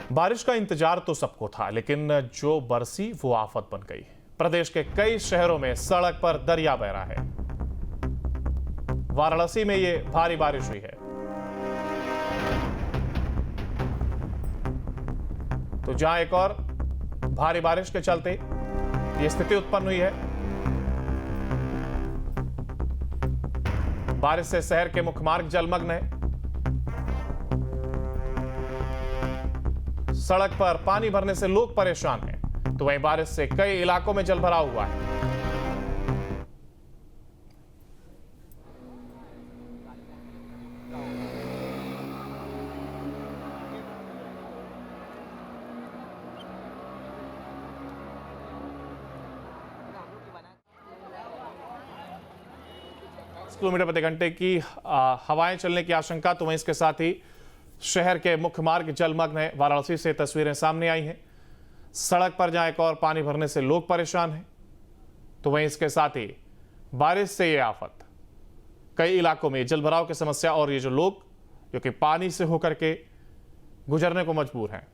बारिश का इंतजार तो सबको था, लेकिन जो बरसी वो आफत बन गई। प्रदेश के कई शहरों में सड़क पर दरिया बह रहा है। वाराणसी में ये भारी बारिश हुई है तो जहां एक और भारी बारिश के चलते ये स्थिति उत्पन्न हुई है। बारिश से शहर के मुख्य मार्ग जलमग्न है। सड़क पर पानी भरने से लोग परेशान हैं, तो वहीं बारिश से कई इलाकों में जलभराव हुआ है। किलोमीटर प्रति घंटे की हवाएं चलने की आशंका, तो वहीं इसके साथ ही शहर के मुख्य मार्ग जलमग्न है। वाराणसी से तस्वीरें सामने आई हैं। सड़क पर जहां एक और पानी भरने से लोग परेशान हैं, तो वहीं इसके साथ ही बारिश से ये आफत, कई इलाकों में जलभराव की समस्या और ये जो लोग जो कि पानी से होकर के गुजरने को मजबूर हैं,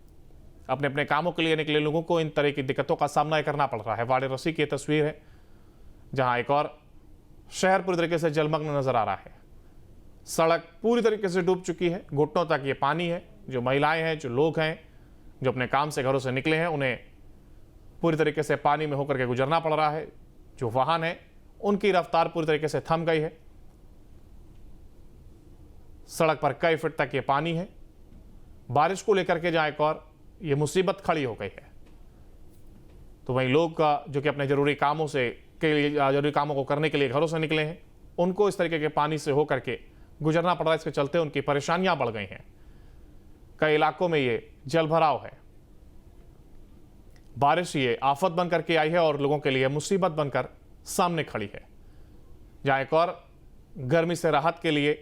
अपने अपने कामों के लिए निकले लोगों को इन तरह की दिक्कतों का सामना करना पड़ रहा है। वाराणसी की तस्वीर है जहां एक और शहर पूरी तरीके से जलमग्न नजर आ रहा है। सड़क पूरी तरीके से डूब चुकी है, घुटनों तक ये पानी है। जो महिलाएं हैं, जो लोग हैं, जो अपने काम से घरों से निकले हैं, उन्हें पूरी तरीके से पानी में होकर के गुजरना पड़ रहा है। जो वाहन है उनकी रफ्तार पूरी तरीके से थम गई है। सड़क पर कई फीट तक ये पानी है। बारिश को लेकर के जहां एक और ये मुसीबत खड़ी हो गई है, तो वहीं लोग जो कि अपने जरूरी कामों को करने के लिए घरों से निकले हैं, उनको इस तरीके के पानी से होकर के गुजरना पड़ रहा है। इसके चलते उनकी परेशानियां बढ़ गई हैं। कई इलाकों में ये जलभराव है। बारिश ये आफत बनकर के आई है और लोगों के लिए मुसीबत बनकर सामने खड़ी है। जहां एक और गर्मी से राहत के लिए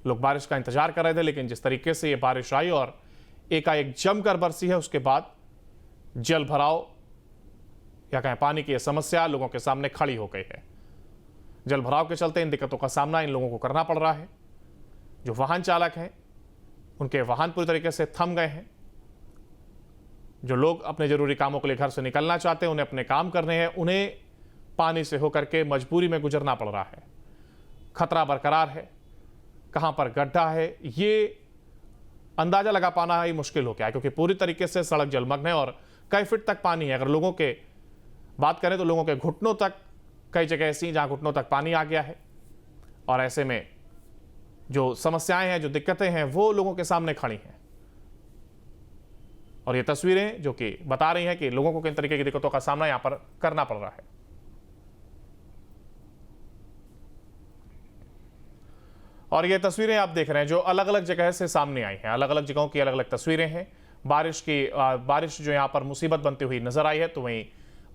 लोग बारिश का इंतजार कर रहे थे, लेकिन जिस तरीके से ये बारिश आई और एकाएक जमकर बरसी है, उसके बाद जलभराव या कहें पानी की यह समस्या लोगों के सामने खड़ी हो गई है। जलभराव के चलते इन दिक्कतों का सामना इन लोगों को करना पड़ रहा है। जो वाहन चालक हैं, उनके वाहन पूरी तरीके से थम गए हैं। जो लोग अपने जरूरी कामों के लिए घर से निकलना चाहते हैं, उन्हें अपने काम करने हैं, उन्हें पानी से होकर के मजबूरी में गुजरना पड़ रहा है। खतरा बरकरार है। कहां पर गड्ढा है ये अंदाजा लगा पाना ही मुश्किल हो गया है, क्योंकि पूरी तरीके से सड़क जलमग्न है और कई फीट तक पानी है। अगर लोगों के बात करें तो लोगों के घुटनों तक, कई जगह ऐसी जहां घुटनों तक पानी आ गया है। और ऐसे में जो समस्याएं हैं, जो दिक्कतें हैं, वो लोगों के सामने खड़ी हैं। और ये तस्वीरें जो कि बता रही हैं कि लोगों को किन तरीके की दिक्कतों का सामना यहां पर करना पड़ रहा है। और ये तस्वीरें आप देख रहे हैं जो अलग अलग जगह से सामने आई हैं। अलग अलग जगहों की अलग अलग तस्वीरें हैं। बारिश जो यहां पर मुसीबत बनती हुई नजर आई है, तो वहीं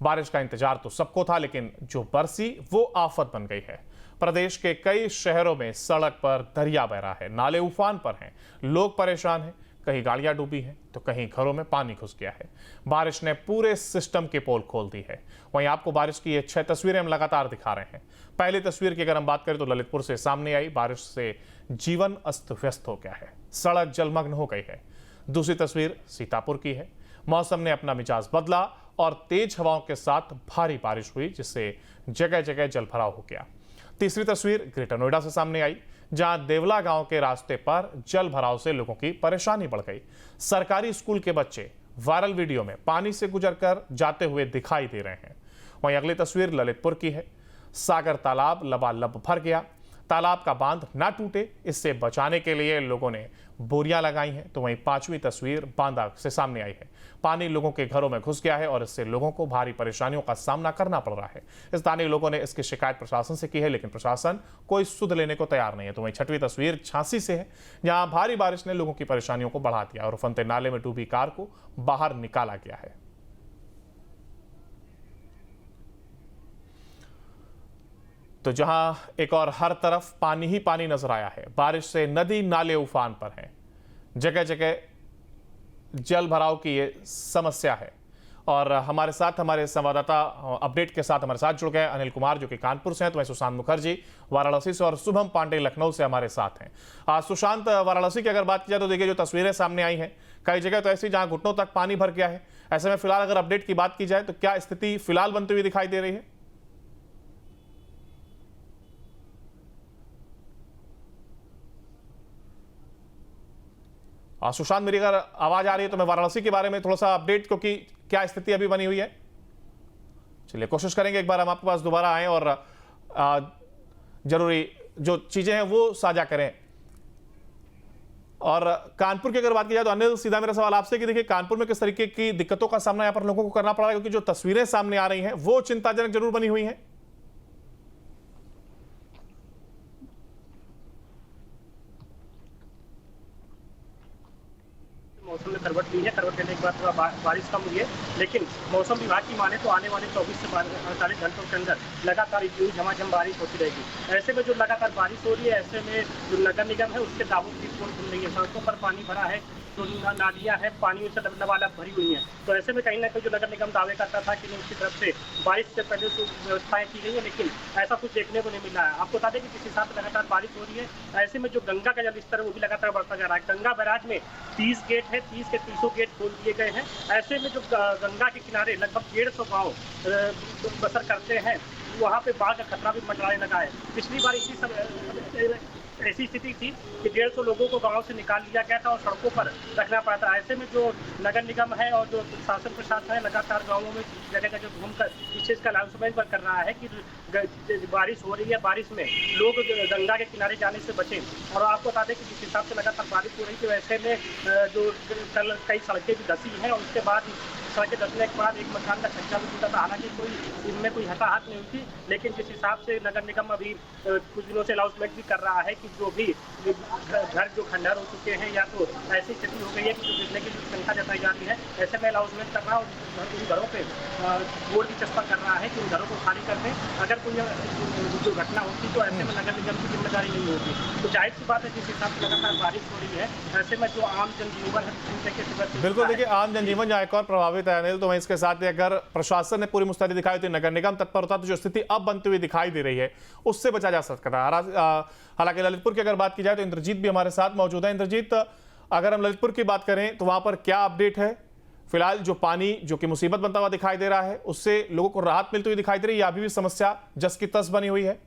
बारिश का इंतजार तो सबको था, लेकिन जो बरसी वो आफत बन गई है। प्रदेश के कई शहरों में सड़क पर दरिया बह रहा है, नाले उफान पर हैं, लोग परेशान हैं। कहीं गाड़ियां डूबी हैं, तो कहीं घरों में पानी घुस गया है। बारिश ने पूरे सिस्टम की पोल खोल दी है। वहीं आपको बारिश की ये 6 तस्वीरें हम लगातार दिखा रहे हैं। पहली तस्वीर की अगर हम बात करें तो ललितपुर से सामने आई। बारिश से जीवन अस्त व्यस्त हो गया है, सड़क जलमग्न हो गई है। दूसरी तस्वीर सीतापुर की है। मौसम ने अपना मिजाज बदला और तेज हवाओं के साथ भारी बारिश हुई, जिससे जगह जगह जलभराव हो गया। तीसरी तस्वीर ग्रेटर नोएडा से सामने आई, जहां देवला गांव के रास्ते पर जलभराव से लोगों की परेशानी बढ़ गई। सरकारी स्कूल के बच्चे वायरल वीडियो में पानी से गुजरकर जाते हुए दिखाई दे रहे हैं। वहीं अगली तस्वीर ललितपुर की है। सागर तालाब लबालब भर गया। तालाब का बांध ना टूटे, इससे बचाने के लिए लोगों ने बोरियां लगाई हैं। तो वहीं 5वीं तस्वीर बांदा से सामने आई है। पानी लोगों के घरों में घुस गया है और इससे लोगों को भारी परेशानियों का सामना करना पड़ रहा है। स्थानीय लोगों ने इसकी शिकायत प्रशासन से की है, लेकिन प्रशासन कोई सुध लेने को तैयार नहीं है। तो वहीं 6वीं तस्वीर झांसी से है, जहां भारी बारिश ने लोगों की परेशानियों को बढ़ा दिया और उफनते नाले में डूबी कार को बाहर निकाला गया है। तो जहां एक और हर तरफ पानी ही पानी नजर आया है। बारिश से नदी नाले उफान पर हैं, जगह जगह जल भराव की ये समस्या है और हमारे साथ हमारे संवाददाता अपडेट के साथ हमारे साथ जुड़ गए अनिल कुमार जो कि कानपुर से हैं, तो वहीं सुशांत मुखर्जी वाराणसी से और शुभम पांडे लखनऊ से हमारे साथ हैं। सुशांत, वाराणसी की अगर बात की जाए तो देखिए जो तस्वीरें सामने आई हैं, कई जगह तो ऐसी जहां घुटनों तक पानी भर गया है। ऐसे में फिलहाल अगर अपडेट की बात की जाए तो क्या स्थिति फिलहाल बनती हुई दिखाई दे रही है? सुशांत, मेरी अगर आवाज आ रही है तो मैं वाराणसी के बारे में थोड़ा सा अपडेट, क्योंकि क्या स्थिति अभी बनी हुई है। चलिए कोशिश करेंगे एक बार हम आपके पास दोबारा आएं और जरूरी जो चीजें हैं वो साझा करें। और कानपुर की अगर बात की जाए तो अनिल, सीधा मेरा सवाल आपसे कि देखिए कानपुर में किस तरीके की दिक्कतों का सामना यहाँ पर लोगों को करना पड़ रहा है, क्योंकि जो तस्वीरें सामने आ रही हैं वो चिंताजनक जरूर बनी हुई हैं। मौसम ने करवट ली है। करवट लेने के बाद थोड़ा बारिश कम हुई है, लेकिन मौसम विभाग की माने तो आने वाले 24 से 48 घंटों के अंदर लगातार यूं झमाझम बारिश होती रहेगी। ऐसे में जो लगातार बारिश हो रही है, ऐसे में जो नगर निगम है उसके दावों की पोल खुल रही है, सड़कों पर पानी भरा है, जो नालियाँ हैं पानी से लबालब भरी हुई हैं। तो ऐसे में कहीं ना कहीं जो नगर निगम दावे करता था कि उसकी तरफ से बारिश से पहले व्यवस्थाएं की गई है, लेकिन ऐसा कुछ देखने को नहीं मिला है। आपको बता दें कि जिस हिसाब से लगातार बारिश हो रही है, ऐसे में जो गंगा का जल स्तर है वो भी लगातार बढ़ता जा रहा है। गंगा बैराज में 30 गेट है, 30 के 30 गेट खोल दिए गए हैं। ऐसे में जो गंगा के किनारे लगभग 150 गाँव बसर करते हैं, वहाँ पे बाढ़ का खतरा भी मंडराने लगा है। पिछली बार इसी समय ऐसी स्थिति थी कि 150 लोगों को गांव से निकाल लिया गया था और सड़कों पर रखना पड़ा था। ऐसे में जो नगर निगम है और जो शासन प्रशासन है लगातार गांवों में जगह जगह घूमकर इस चीज़ का अनाउंसमेंट पर कर रहा है कि बारिश हो रही है, बारिश में लोग गंगा के किनारे जाने से बचें। और आपको बता दें कि जिस हिसाब से लगातार बारिश हो रही थी, वैसे में जो कल कई सड़कें भी धंसी हैं और उसके बाद सड़कें धंसने के बाद एक मकान का छज्जा भी टूटा था। हालांकि कोई इनमें कोई हताहत नहीं हुई थी, लेकिन जिस हिसाब से नगर निगम अभी कुछ दिनों से अनाउंसमेंट भी कर रहा है कि जो भी घर जो खंडहर हो चुके हैं या तो ऐसी स्थिति हो गई है कि जो गिरने की संख्या जताई जा रही है, ऐसे में अनाउंसमेंट कर रहा है और उन घरों पे बोर्ड भी चस्पा कर रहा है कि उन घरों को खाली कर दें। अगर कोई जो घटना होती तो ऐसे में नगर निगम की जिम्मेदारी नहीं होगी। तो जाहिर सी बात है जिस हिसाब से लगातार बारिश हो रही है, ऐसे में जो आम जनजीवन है बिल्कुल, देखिए आम जनजीवन जहाँ एक और प्रभावित है अनिल, तो वहीं इसके साथ अगर प्रशासन ने पूरी मुस्तैदी दिखाई होती, नगर निगम तत्पर होता, तो जो स्थिति अब बनती हुई दिखाई दे रही है उससे बचा जा सकता है। हालांकि ललितपुर की अगर बात की जाए तो इंद्रजीत भी हमारे साथ मौजूद है। इंद्रजीत, अगर हम ललितपुर की बात करें तो वहां पर क्या अपडेट है? फिलहाल जो पानी जो कि मुसीबत बनता हुआ दिखाई दे रहा है, उससे लोगों को राहत मिलती हुई दिखाई दे रही है या अभी भी समस्या जस की तस बनी हुई है?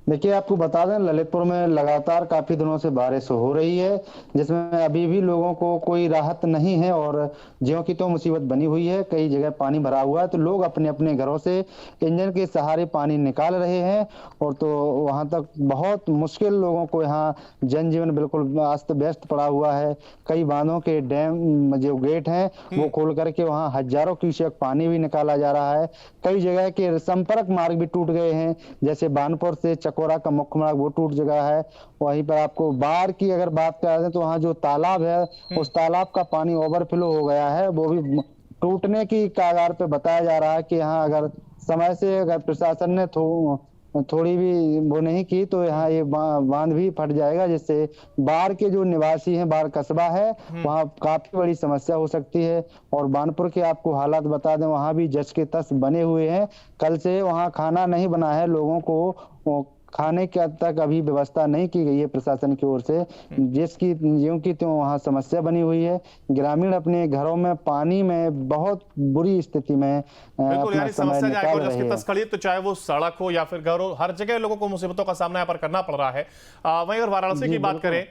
देखिए, आपको बता दें ललितपुर में लगातार काफी दिनों से बारिश हो रही है, जिसमें अभी भी लोगों को कोई राहत नहीं है और ज्यों की तो मुसीबत बनी हुई है। कई जगह पानी भरा हुआ है, तो लोग अपने अपने घरों से इंजन के सहारे पानी निकाल रहे हैं और तो वहां तक बहुत मुश्किल, लोगों को यहाँ जनजीवन बिल्कुल अस्त व्यस्त पड़ा हुआ है। कई बांधों के डैम जो गेट हैं वो खोल करके वहाँ हजारों क्यूसेक पानी भी निकाला जा रहा है। कई जगह के संपर्क मार्ग भी टूट गए हैं, जैसे बानपुर से चकोरा का मुख्य मार्ग वो टूट जगह है। वहीं पर आपको बाढ़ की अगर बात करें तो वहाँ जो तालाब है उस तालाब का पानी ओवरफ्लो हो गया है, वो भी टूटने की कगार पे बताया जा रहा है कि यहाँ अगर समय से अगर प्रशासन ने थोड़ी भी वो नहीं की तो यहाँ ये बांध भी फट जाएगा, जिससे बाढ़ के जो निवासी हैं, बाढ़ कस्बा है, वहाँ काफी बड़ी समस्या हो सकती है। और बानपुर के आपको हालात बता दें, वहाँ भी जस के तस बने हुए हैं। कल से वहाँ खाना नहीं बना है, लोगों को खाने के तक अभी व्यवस्था नहीं की गई है प्रशासन की ओर से, जिसकी ज्यों की त्यों वहाँ समस्या बनी हुई है। ग्रामीण अपने घरों में पानी में बहुत बुरी स्थिति में बिल्कुल, समस्या खड़ी, तो चाहे वो सड़क हो या फिर घर हो, हर जगह लोगों को मुसीबतों का सामना यहाँ पर करना पड़ रहा है। वहीं अगर वाराणसी की बात करें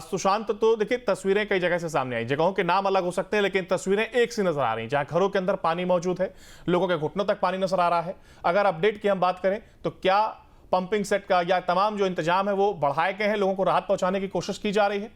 सुशांत, तो देखिए तस्वीरें कई जगह से सामने आई, जगहों के नाम अलग हो सकते हैं लेकिन तस्वीरें एक सी नजर आ रही हैं, जहां घरों के अंदर पानी मौजूद है, लोगों के घुटनों तक पानी नजर आ रहा है। अगर अपडेट की हम बात करें तो क्या पंपिंग सेट का या तमाम जो इंतजाम है वो बढ़ाए गए हैं, लोगों को राहत पहुंचाने की कोशिश की जा रही है?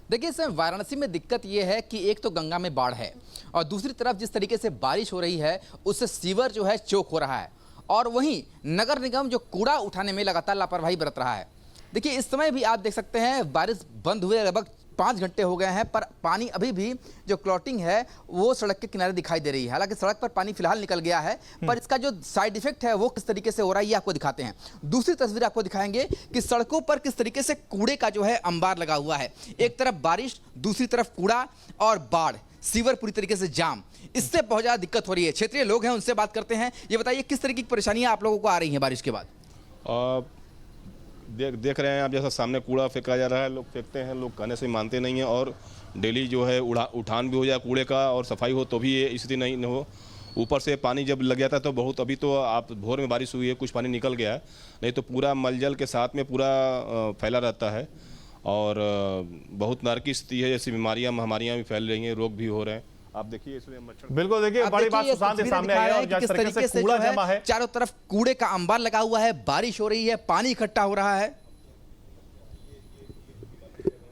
देखिए, इस समय वाराणसी में दिक्कत यह है कि एक तो गंगा में बाढ़ है और दूसरी तरफ जिस तरीके से बारिश हो रही है उससे सीवर जो है चोक हो रहा है, और वहीं नगर निगम जो कूड़ा उठाने में लगातार लापरवाही बरत रहा है। देखिए, इस समय भी आप देख सकते हैं बारिश बंद हुए लगभग 5 घंटे हो गए हैं, पर पानी अभी भी जो क्लॉटिंग है वो सड़क के किनारे दिखाई दे रही है। हालांकि सड़क पर पानी फिलहाल निकल गया है, पर इसका जो साइड इफेक्ट है वो किस तरीके से हो रहा है ये आपको दिखाते हैं। दूसरी तस्वीर आपको दिखाएंगे कि सड़कों पर किस तरीके से कूड़े का जो है अंबार लगा हुआ है। एक तरफ बारिश, दूसरी तरफ कूड़ा और बाढ़, सीवर पूरी तरीके से जाम, इससे बहुत ज़्यादा दिक्कत हो रही है। क्षेत्रीय लोग हैं, उनसे बात करते हैं। ये बताइए किस तरीके की परेशानियां आप लोगों को आ रही हैं बारिश के बाद? देख रहे हैं आप, जैसा सामने कूड़ा फेंका जा रहा है, लोग फेंकते हैं, लोग कहने से मानते नहीं हैं, और डेली जो है उठान भी हो जाए कूड़े का और सफाई हो तो भी ये स्थिति नहीं हो। ऊपर से पानी जब लग जाता है तो बहुत, अभी तो आप भोर में बारिश हुई है, कुछ पानी निकल गया है, नहीं तो पूरा मलजल के साथ में पूरा फैला रहता है और बहुत नरक की स्थिति है। जैसी बीमारियां महामारियां भी फैल रही हैं, रोग भी हो रहे हैं। आप देखिए इसमें मच्छर, बिल्कुल देखिए बड़ी बात सुशांत के सामने आई है और जिस तरीके से कूड़ा जमा है, चारों तरफ कूड़े का अंबार लगा हुआ है, बारिश हो रही है, पानी इकट्ठा हो रहा है,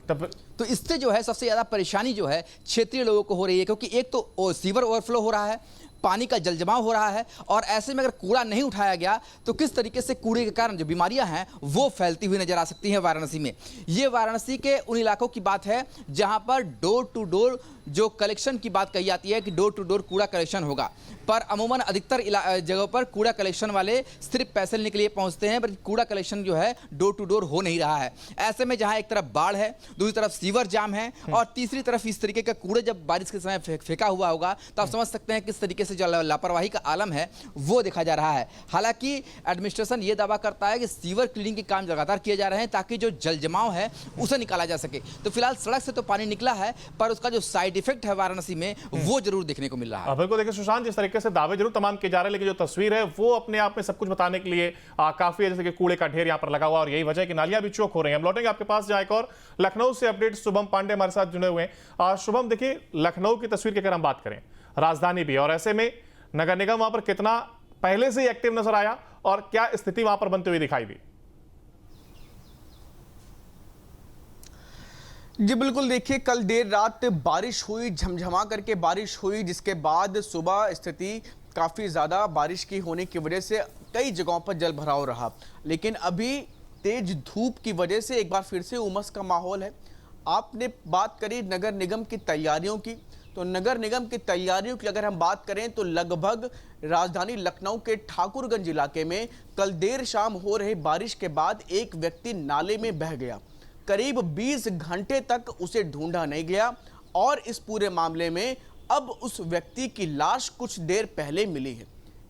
तो इससे जो है सबसे ज्यादा परेशानी जो है क्षेत्रीय लोगों को हो रही है, क्योंकि एक तो सीवर ओवरफ्लो हो रहा है, पानी का जलजमाव हो रहा है, और ऐसे में अगर कूड़ा नहीं उठाया गया तो किस तरीके से कूड़े के कारण जो बीमारियां हैं वो फैलती हुई नजर आ सकती हैं वाराणसी में। ये वाराणसी के उन इलाकों की बात है जहां पर डोर टू डोर जो कलेक्शन की बात कही जाती है कि डोर टू डोर कूड़ा कलेक्शन होगा, पर अमूमन अधिकतर जगहों पर कूड़ा कलेक्शन वाले सिर्फ पैसे लेने के लिए पहुंचते हैं, बल्कि कूड़ा कलेक्शन जो है डोर टू डोर हो नहीं रहा है। ऐसे में जहां एक तरफ बाढ़ है, दूसरी तरफ सीवर जाम है, और तीसरी तरफ इस तरीके का कूड़े जब बारिश के समय फेंका हुआ होगा तो आप समझ सकते हैं किस तरीके से जो लापरवाही का आलम है वो देखा जा रहा है। हालांकि एडमिनिस्ट्रेशन ये दावा करता है कि सीवर क्लीनिंग के काम लगातार किए जा रहे हैं ताकि जो जल जमाव है उसे निकाला जा सके। तो फिलहाल सड़क से तो पानी निकला है, पर उसका जो साइड इफेक्ट है वाराणसी में वो जरूर देखने को मिल रहा है। बिल्कुल देखिए सुशांत, जिस तरीके से दावे जरूर तमाम किए जा रहे हैं, लेकिन जो तस्वीर है वो अपने आप में सब कुछ बताने के लिए काफी है। जैसे कि कूड़े का ढेर यहाँ पर लगा हुआ और यही वजह है कि नालियां भी चौक हो रही हैं। हम लौटेंगे आपके पास जहां एक और लखनऊ से अपडेट शुभम पांडे हमारे साथ जुड़े हुए हैं। शुभम, देखिए लखनऊ की तस्वीर की अगर हम बात करें, राजधानी भी, और ऐसे में नगर निगम वहां पर कितना पहले से ही एक्टिव नजर आया और क्या स्थिति वहां पर बनती हुई दिखाई दी? जी बिल्कुल, देखिए कल देर रात बारिश हुई, झमझमा करके बारिश हुई, जिसके बाद सुबह स्थिति काफ़ी ज़्यादा बारिश की होने की वजह से कई जगहों पर जल भराव रहा। लेकिन अभी तेज धूप की वजह से एक बार फिर से उमस का माहौल है। आपने बात करी नगर निगम की तैयारियों की, तो नगर निगम की तैयारियों की अगर हम बात करें तो लगभग राजधानी लखनऊ के ठाकुरगंज इलाके में कल देर शाम हो रही बारिश के बाद एक व्यक्ति नाले में बह गया। करीब 20 घंटे तक उसे ढूंढा नहीं गया, और इस पूरे मामले में अब उस व्यक्ति की लाश कुछ देर पहले मिली है।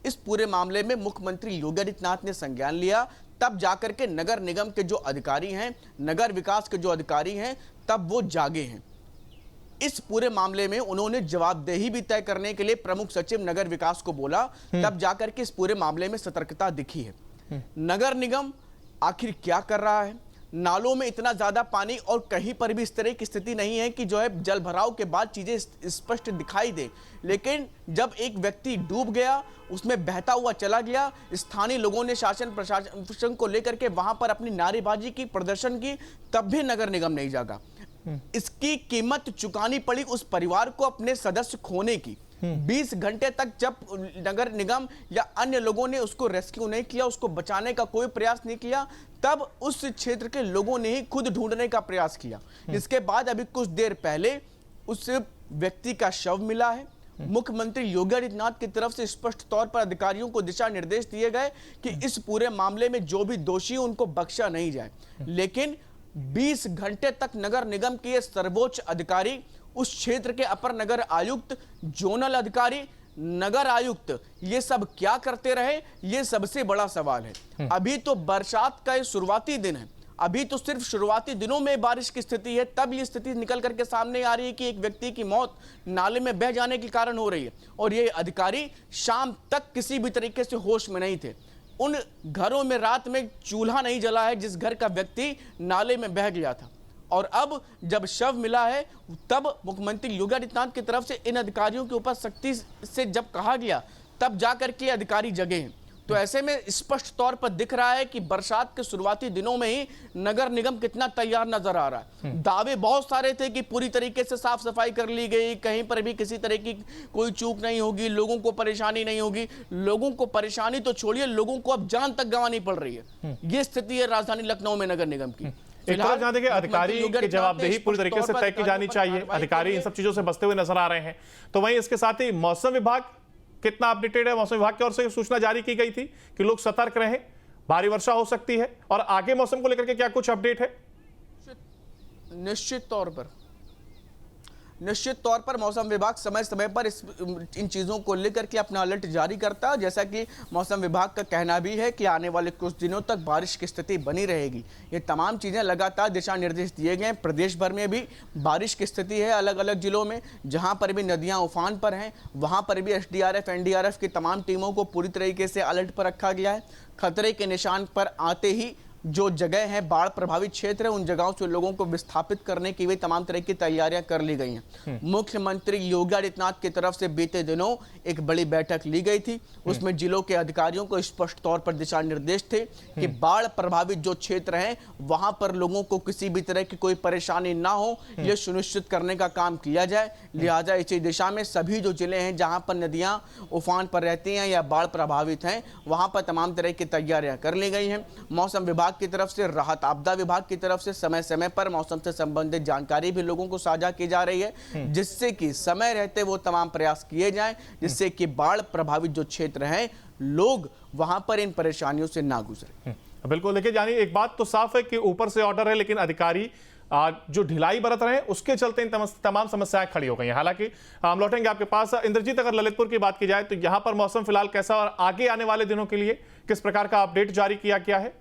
इस पूरे मामले में मुख्यमंत्री योगी आदित्यनाथ ने संज्ञान लिया, तब जाकर के नगर निगम के जो अधिकारी हैं, नगर विकास के जो अधिकारी हैं, तब वो जागे हैं। इस पूरे मामले में उन्होंने जवाबदेही भी तय करने के लिए प्रमुख सचिव नगर विकास को बोला, तब जाकर के इस पूरे मामले में सतर्कता दिखी है। नगर निगम आखिर क्या कर रहा है? नालों में इतना ज्यादा पानी और कहीं पर भी इस तरह की स्थिति नहीं है कि जो है जल भराव के बाद चीजें स्पष्ट दिखाई दे, लेकिन जब एक व्यक्ति डूब गया, उसमें बहता हुआ चला गया, स्थानीय लोगों ने शासन प्रशासन को लेकर के वहां पर अपनी नारेबाजी की, प्रदर्शन की, तब भी नगर निगम नहीं जागा। इसकी कीमत चुकानी पड़ी उस परिवार को अपने सदस्य खोने की। 20 घंटे तक जब नगर निगम या अन्य लोगों ने उसको रेस्क्यू नहीं किया, उसको बचाने का कोई प्रयास नहीं किया, तब उस क्षेत्र के लोगों ने ही खुद ढूंढने का प्रयास किया। जिसके बाद अभी कुछ देर पहले उस व्यक्ति का शव मिला है। मुख्यमंत्री योगी आदित्यनाथ की तरफ से स्पष्ट तौर पर अधिकारियों को दिशा निर्देश दिए गए कि इस पूरे मामले में जो भी दोषी उनको बख्शा नहीं जाए। लेकिन 20 घंटे तक नगर निगम के ये सर्वोच्च अधिकारी, उस क्षेत्र के अपर नगर आयुक्त, जोनल अधिकारी, नगर आयुक्त, ये सब क्या करते रहे, ये सबसे बड़ा सवाल है। अभी तो बरसात का ये शुरुआती दिन है, अभी तो सिर्फ शुरुआती दिनों में बारिश की स्थिति है, तब ये स्थिति निकल करके सामने आ रही है कि एक व्यक्ति की मौत नाले में बह जाने के कारण हो रही है, और ये अधिकारी शाम तक किसी भी तरीके से होश में नहीं थे। उन घरों में रात में चूल्हा नहीं जला है जिस घर का व्यक्ति नाले में बह गया था, और अब जब शव मिला है तब मुख्यमंत्री योगी आदित्यनाथ की तरफ से इन अधिकारियों के ऊपर सख्ती से जब कहा गया, तब जाकर के अधिकारी जगे हैं। तो ऐसे में स्पष्ट तौर पर दिख रहा है कि बरसात के शुरुआती दिनों में ही नगर निगम कितना तैयार नजर आ रहा है। दावे बहुत सारे थे कि पूरी तरीके से साफ सफाई कर ली गई, कहीं पर भी किसी तरह की कोई चूक नहीं होगी, लोगों को परेशानी नहीं होगी। लोगों को परेशानी तो छोड़िए, लोगों को अब जान तक गंवानी पड़ रही है। ये स्थिति है राजधानी लखनऊ में नगर निगम की। एक तरफ जहां देखिए अधिकारी योगी की आदित्यनाथ जवाबदेही ने पूरी स्पष्ट तरीके तौर से पर तय की जानी अधिकारियों पर चाहिए, कार्रवाई अधिकारी की इन है। सब चीजों से बचते हुए नजर आ रहे हैं। तो वहीं इसके साथ ही मौसम विभाग कितना अपडेटेड है? मौसम विभाग की ओर से सूचना जारी की गई थी कि लोग सतर्क रहें, भारी वर्षा हो सकती है, और आगे मौसम को लेकर के क्या कुछ अपडेट है? निश्चित तौर पर मौसम विभाग समय समय पर इन चीज़ों को लेकर के अपना अलर्ट जारी करता है। जैसा कि मौसम विभाग का कहना भी है कि आने वाले कुछ दिनों तक बारिश की स्थिति बनी रहेगी। ये तमाम चीज़ें लगातार दिशा निर्देश दिए गए हैं। प्रदेश भर में भी बारिश की स्थिति है अलग अलग जिलों में, जहां पर भी नदियां उफान पर हैं वहां पर भी एसडीआरएफ एनडीआरएफ की तमाम टीमों को पूरी तरीके से अलर्ट पर रखा गया है। खतरे के निशान पर आते ही जो जगह है बाढ़ प्रभावित क्षेत्र है, उन जगहों से लोगों को विस्थापित करने की भी तमाम तरह की तैयारियां कर ली गई हैं। मुख्यमंत्री योगी आदित्यनाथ की तरफ से बीते दिनों एक बड़ी बैठक ली गई थी। उसमें जिलों के अधिकारियों को स्पष्ट तौर पर दिशा निर्देश थे कि बाढ़ प्रभावित जो क्षेत्र हैं वहां पर लोगों को किसी भी तरह की कोई परेशानी ना हो, यह सुनिश्चित करने का काम किया जाए। लिहाजा इसी दिशा में सभी जो जिले हैं जहां पर नदियां उफान पर रहती हैं या बाढ़ प्रभावित हैं, वहां पर तमाम तरह की तैयारियां कर ली गई हैं। मौसम विभाग की तरफ से, राहत आपदा विभाग की तरफ से समय समय पर मौसम से संबंधित जानकारी भी लोगों को साझा की जा रही है, जिससे कि समय रहते वो तमाम प्रयास किए जाएं, जिससे कि बाढ़ प्रभावित जो क्षेत्र हैं लोग वहां पर इन परेशानियों से ना गुजरे। बिल्कुल, देखिए यानी एक बात तो साफ है कि ऊपर से ऑर्डर है, लेकिन अधिकारी जो ढिलाई बरत रहे हैं उसके चलते इन तमाम समस्याएं खड़ी हो गई हैं। हालांकि हम लौटेंगे आपके पास। इंद्रजीत, अगर ललितपुर की बात की जाए तो यहां पर मौसम फिलहाल कैसा, और आगे आने वाले दिनों के लिए किस प्रकार का अपडेट जारी किया गया है?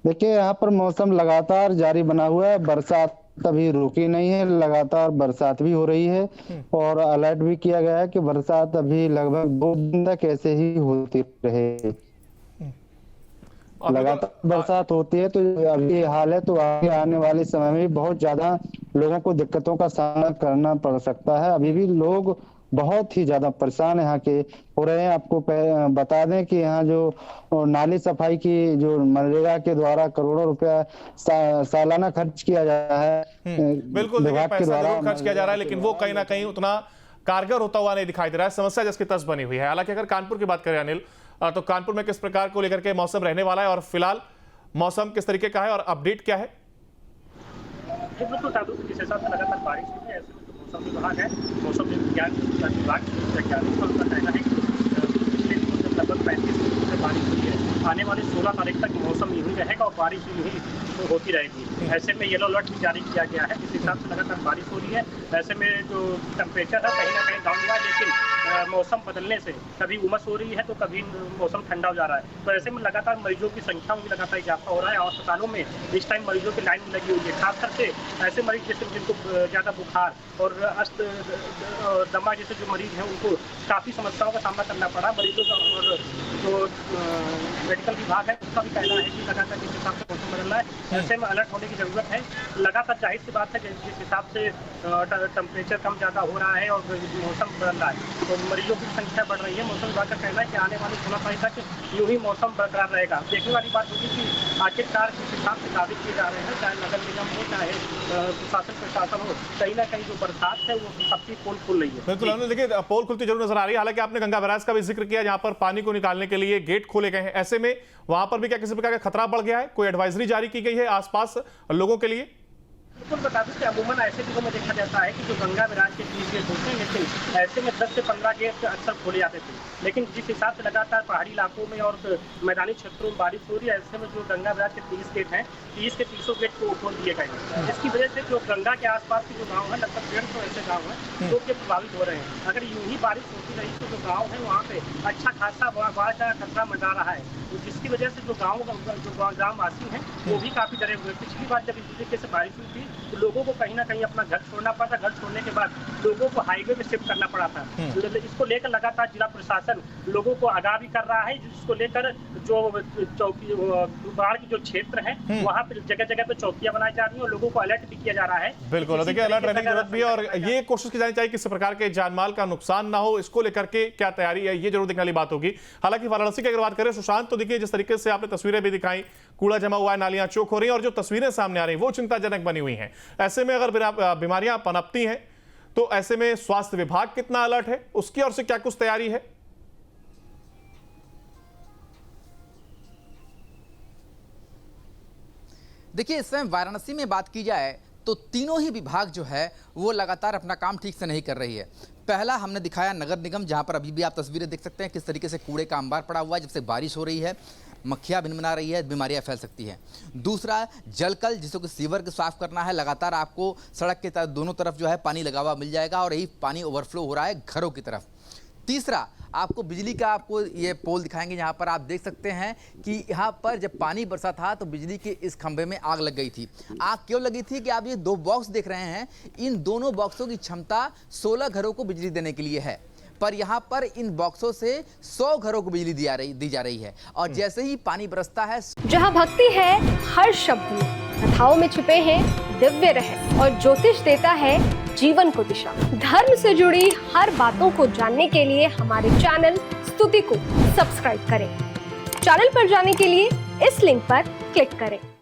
देखिए, यहाँ पर मौसम लगातार जारी बना हुआ है। बरसात अभी रुकी नहीं है, लगातार बरसात भी हो रही है और अलर्ट भी किया गया है कि बरसात अभी लगभग 2 दिन तक ऐसे ही होती रहे। लगातार बरसात होती है तो अभी ये हाल है, तो आगे आने वाले समय में भी बहुत ज्यादा लोगों को दिक्कतों का सामना करना पड़ सकता है। अभी भी लोग बहुत ही ज्यादा परेशान यहाँ के हो रहे हैं। आपको बता दें कि यहाँ जो नाली सफाई की जो मनरेगा के द्वारा करोड़ों रुपया सालाना खर्च किया जा रहा है, बिल्कुल, देखिए पैसा जरूर खर्च किया जा रहा है, लेकिन वो कहीं ना कहीं उतना कारगर होता हुआ नहीं दिखाई दे रहा है। समस्या जिसकी तस बनी हुई है। हालांकि अगर कानपुर की बात करें अनिल, तो कानपुर में किस प्रकार को लेकर के मौसम रहने वाला है, और फिलहाल मौसम किस तरीके का है और अपडेट क्या है? बिल्कुल, जिस हिसाब से लगातार बारिश हुई है, ऐसे में जो मौसम विभाग है, मौसम विज्ञान विभाग के वैज्ञानिकों का कहना है कि पिछले दिनों से लगभग 35 दिनों से बारिश हुई है। आने वाले 16 तारीख तक मौसम यूं ही रहेगा और बारिश यूं ही होती रहेगी। ऐसे में येलो अलर्ट भी जारी किया गया है। जिस हिसाब से लगातार बारिश हो रही है, ऐसे में जो टेम्परेचर है कहीं ना कहीं डाउन हुआ है, लेकिन मौसम बदलने से कभी उमस हो रही है तो कभी मौसम ठंडा हो जा रहा है। तो ऐसे में लगातार मरीजों की संख्या में लगातार इजाफा हो रहा है और अस्पतालों में इस टाइम मरीजों की लाइन लगी हुई है। खास करके ऐसे मरीज जैसे जिनको ज़्यादा बुखार और दमा जैसे जो मरीज हैं उनको काफ़ी समस्याओं का सामना करना पड़ा मरीजों का। और जो मेडिकल विभाग है उसका भी कहना है कि लगातार जिस हिसाब से मौसम बदल रहा है, ऐसे में अलर्ट होने की ज़रूरत है। लगातार जाहिर सी बात है जिस हिसाब से टेम्परेचर कम ज़्यादा हो रहा है और मौसम बदल रहा है तो मरीजों की संख्या बढ़ रही है। मौसम विभाग का कहना है कि आने वाले 16 तारीख तक यूं ही मौसम बरकरार रहेगा। देखने वाली बात होगी कि आखिरकार जिस हिसाब से दावे किए जा रहे हैं, चाहे नगर निगम हो चाहे प्रशासन हो, कहीं ना कहीं जो बरसात है वो सबकी पोल खुल रही है। बिल्कुल, देखिए पोल खुलती जरूर नजर आ रही है। हालांकि आपने गंगा बैराज का भी जिक्र किया, जहां पर पानी को निकालने के लिए गेट खोले गए हैं। ऐसे में वहां पर भी क्या किसी प्रकार का खतरा बढ़ गया है? कोई एडवाइजरी जारी की गई है आसपास लोगों के लिए? बिल्कुल, बता दूं कि अमूमन ऐसे दिनों में देखा जाता है कि जो गंगा बैराज के 30 गेट होते हैं, लेकिन ऐसे में 10 से 15 गेट अक्सर खोले जाते थे। लेकिन जिस हिसाब से लगातार पहाड़ी इलाकों में और मैदानी क्षेत्रों में बारिश हो रही है, ऐसे में जो गंगा बैराज के 30 गेट हैं, 30 के 30 गेट को खोल दिए गए हैं। जिसकी वजह से जो गंगा के आसपास के जो गाँव हैं, लगभग 150 ऐसे गाँव हैं जो कि प्रभावित हो रहे हैं। अगर यूं ही बारिश होती रही तो जो गाँव है वहाँ पे अच्छा खासा बाढ़ का खतरा मंडरा रहा है, जिसकी वजह से जो गाँव वासी हैं वो भी काफ़ी डरे हुए। पिछली बार जब इस तरीके से बारिश हुई थी तो लोगों को कहीं ना कहीं अपना घर छोड़ना पड़ा था। घर छोड़ने के बाद लोगों को हाईवे में शिफ्ट करना पड़ा था। इसको लेकर लगातार जिला प्रशासन लोगों को आगाह भी कर रहा है, जिसको लेकर जो चौकी बाढ़ के जो क्षेत्र है वहाँ पे जगह जगह पे चौकियां बनाई जा रही है और लोगों को अलर्ट भी किया जा रहा है। बिल्कुल, देखिए अलर्ट रहने की जरूरत भी है और ये कोशिश की जानी चाहिए किसी प्रकार के जानमाल का नुकसान ना हो। इसको लेकर के क्या तैयारी है ये जरूर देखने वाली बात होगी। हालांकि वाराणसी की अगर बात करें सुशांत, तो देखिए जिस तरीके से आपने तस्वीरें भी दिखाई, कूड़ा जमा हुआ है, नालियां चौक हो रही हैं और जो तस्वीरें सामने आ रही हैं वो चिंताजनक बनी हुई हैं। ऐसे में अगर बीमारियां पनपती हैं तो ऐसे में स्वास्थ्य विभाग कितना अलर्ट है, उसकी ओर से क्या कुछ तैयारी है? देखिए, इस समय वाराणसी में बात की जाए तो तीनों ही विभाग जो है वो लगातार अपना काम ठीक से नहीं कर रही है। पहला हमने दिखाया नगर निगम, जहां पर अभी भी आप तस्वीरें देख सकते हैं किस तरीके से कूड़े का अंबार पड़ा हुआ है। जब से बारिश हो रही है, मक्खियाँ भिनभिना रही है, बीमारियां फैल सकती हैं। दूसरा जलकल, जिसको कि सीवर को साफ करना है। लगातार आपको सड़क के दोनों तरफ जो है पानी लगा हुआ मिल जाएगा और यही पानी ओवरफ्लो हो रहा है घरों की तरफ। तीसरा आपको बिजली का आपको ये पोल दिखाएंगे, यहाँ पर आप देख सकते हैं कि यहाँ पर जब पानी बरसा था तो बिजली के इस खंभे में आग लग गई थी। आग क्यों लगी थी कि आप ये 2 बॉक्स देख रहे हैं, इन दोनों बॉक्सों की क्षमता 16 घरों को बिजली देने के लिए है, पर यहाँ पर इन बॉक्सों से 100 घरों को बिजली दी जा रही है। और जैसे ही पानी बरसता है, जहाँ भक्ति है हर शब्द में, कथाओं में छुपे हैं दिव्य रहस्य और ज्योतिष देता है जीवन को दिशा। धर्म से जुड़ी हर बातों को जानने के लिए हमारे चैनल स्तुति को सब्सक्राइब करें। चैनल पर जाने के लिए इस लिंक पर क्लिक करें।